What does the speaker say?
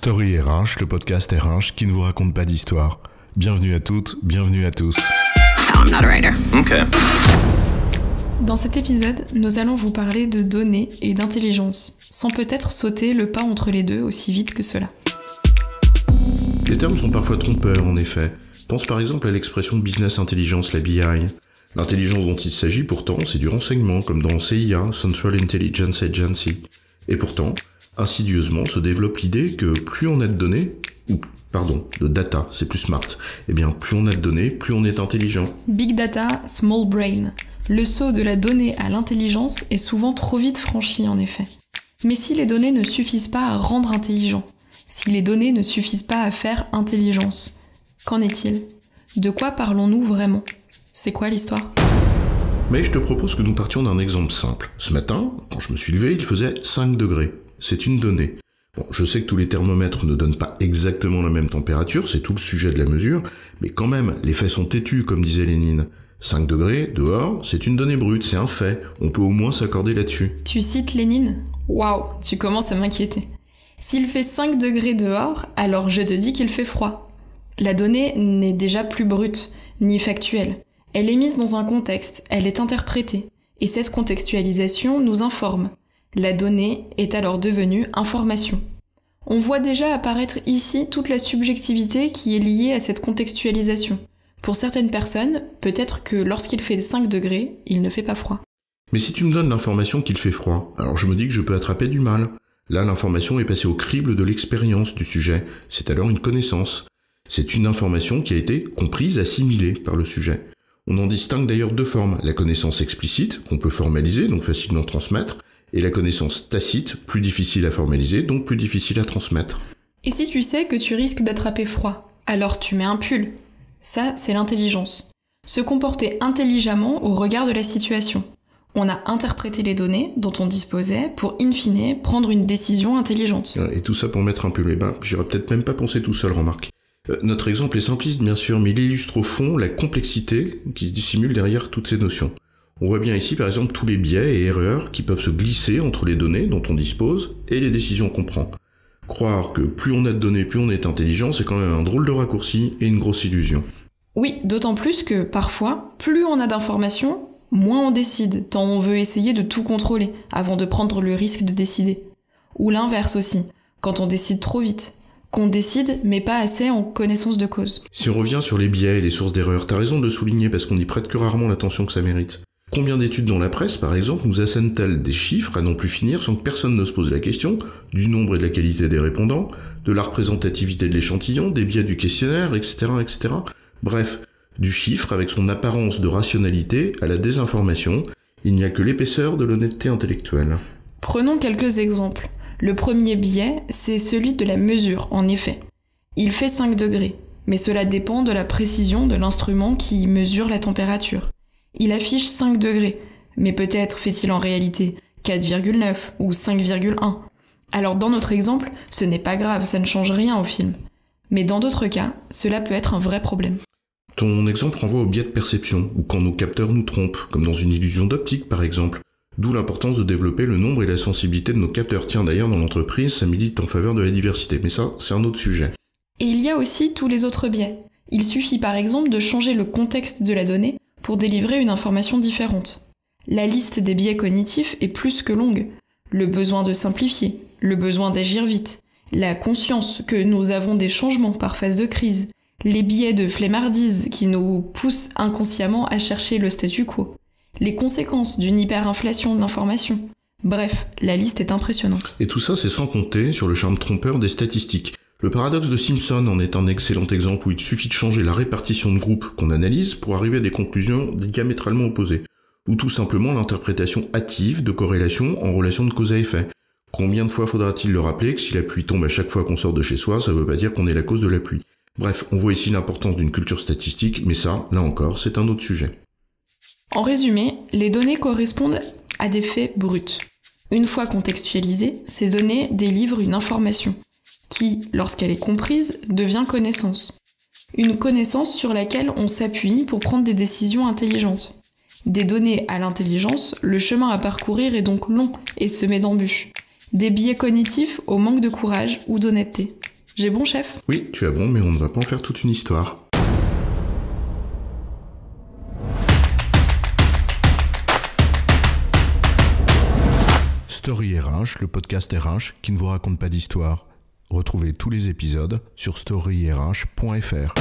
Story RH, le podcast RH qui ne vous raconte pas d'histoire. Bienvenue à toutes, bienvenue à tous. No, I'm not a writer. Okay. Dans cet épisode, nous allons vous parler de données et d'intelligence, sans peut-être sauter le pas entre les deux aussi vite que cela. Les termes sont parfois trompeurs en effet. Pense par exemple à l'expression business intelligence, la BI. L'intelligence dont il s'agit pourtant, c'est du renseignement, comme dans CIA, Central Intelligence Agency. Et pourtant, insidieusement se développe l'idée que plus on a de données, de data, c'est plus smart, eh bien plus on a de données, plus on est intelligent. Big data, small brain. Le saut de la donnée à l'intelligence est souvent trop vite franchi en effet. Mais si les données ne suffisent pas à rendre intelligent, si les données ne suffisent pas à faire intelligence, qu'en est-il ? De quoi parlons-nous vraiment ? C'est quoi l'histoire ? Mais je te propose que nous partions d'un exemple simple. Ce matin, quand je me suis levé, il faisait 5 degrés. C'est une donnée. Bon, je sais que tous les thermomètres ne donnent pas exactement la même température, c'est tout le sujet de la mesure, mais quand même, les faits sont têtus, comme disait Lénine. 5 degrés, dehors, c'est une donnée brute, c'est un fait. On peut au moins s'accorder là-dessus. Tu cites Lénine ? Waouh, tu commences à m'inquiéter. S'il fait 5 degrés dehors, alors je te dis qu'il fait froid. La donnée n'est déjà plus brute, ni factuelle. Elle est mise dans un contexte, elle est interprétée. Et cette contextualisation nous informe. La donnée est alors devenue information. On voit déjà apparaître ici toute la subjectivité qui est liée à cette contextualisation. Pour certaines personnes, peut-être que lorsqu'il fait 5 degrés, il ne fait pas froid. Mais si tu me donnes l'information qu'il fait froid, alors je me dis que je peux attraper du mal. Là, l'information est passée au crible de l'expérience du sujet. C'est alors une connaissance. C'est une information qui a été comprise, assimilée par le sujet. On en distingue d'ailleurs deux formes. La connaissance explicite, qu'on peut formaliser, donc facilement transmettre, et la connaissance tacite, plus difficile à formaliser, donc plus difficile à transmettre. Et si tu sais que tu risques d'attraper froid, alors tu mets un pull. Ça, c'est l'intelligence. Se comporter intelligemment au regard de la situation. On a interprété les données dont on disposait pour, in fine, prendre une décision intelligente. Et tout ça pour mettre un pull. J'aurais peut-être même pas pensé tout seul, remarque. Notre exemple est simpliste, bien sûr, mais il illustre au fond la complexité qui se dissimule derrière toutes ces notions. On voit bien ici, par exemple, tous les biais et erreurs qui peuvent se glisser entre les données dont on dispose et les décisions qu'on prend. Croire que plus on a de données, plus on est intelligent, c'est quand même un drôle de raccourci et une grosse illusion. Oui, d'autant plus que, parfois, plus on a d'informations, moins on décide, tant on veut essayer de tout contrôler, avant de prendre le risque de décider. Ou l'inverse aussi, quand on décide trop vite. Qu'on décide, mais pas assez en connaissance de cause. Si on revient sur les biais et les sources d'erreurs, t'as raison de le souligner parce qu'on n'y prête que rarement l'attention que ça mérite. Combien d'études dans la presse, par exemple, nous assènent-elles des chiffres à n'en plus finir sans que personne ne se pose la question du nombre et de la qualité des répondants, de la représentativité de l'échantillon, des biais du questionnaire, etc., etc. Bref, du chiffre avec son apparence de rationalité à la désinformation, il n'y a que l'épaisseur de l'honnêteté intellectuelle. Prenons quelques exemples. Le premier biais, c'est celui de la mesure, en effet. Il fait 5 degrés, mais cela dépend de la précision de l'instrument qui mesure la température. Il affiche 5 degrés, mais peut-être fait-il en réalité 4,9 ou 5,1. Alors dans notre exemple, ce n'est pas grave, ça ne change rien au film. Mais dans d'autres cas, cela peut être un vrai problème. Ton exemple renvoie au biais de perception, ou quand nos capteurs nous trompent, comme dans une illusion d'optique par exemple. D'où l'importance de développer le nombre et la sensibilité de nos capteurs. Tiens, d'ailleurs, dans l'entreprise, ça milite en faveur de la diversité, mais ça, c'est un autre sujet. Et il y a aussi tous les autres biais. Il suffit par exemple de changer le contexte de la donnée pour délivrer une information différente. La liste des biais cognitifs est plus que longue. Le besoin de simplifier, le besoin d'agir vite, la conscience que nous avons des changements par phase de crise, les biais de flemmardise qui nous poussent inconsciemment à chercher le statu quo, les conséquences d'une hyperinflation de l'information. Bref, la liste est impressionnante. Et tout ça, c'est sans compter sur le charme trompeur des statistiques. Le paradoxe de Simpson en est un excellent exemple où il suffit de changer la répartition de groupes qu'on analyse pour arriver à des conclusions diamétralement opposées. Ou tout simplement l'interprétation hâtive de corrélation en relation de cause à effet. Combien de fois faudra-t-il le rappeler que si la pluie tombe à chaque fois qu'on sort de chez soi, ça veut pas dire qu'on est la cause de la pluie. Bref, on voit ici l'importance d'une culture statistique, mais ça, là encore, c'est un autre sujet. En résumé, les données correspondent à des faits bruts. Une fois contextualisées, ces données délivrent une information qui, lorsqu'elle est comprise, devient connaissance. Une connaissance sur laquelle on s'appuie pour prendre des décisions intelligentes. Des données à l'intelligence, le chemin à parcourir est donc long et semé d'embûches. Des biais cognitifs au manque de courage ou d'honnêteté. J'ai bon, chef? Oui, tu as bon, mais on ne va pas en faire toute une histoire. Story RH, le podcast RH qui ne vous raconte pas d'histoire. Retrouvez tous les épisodes sur storyrh.fr.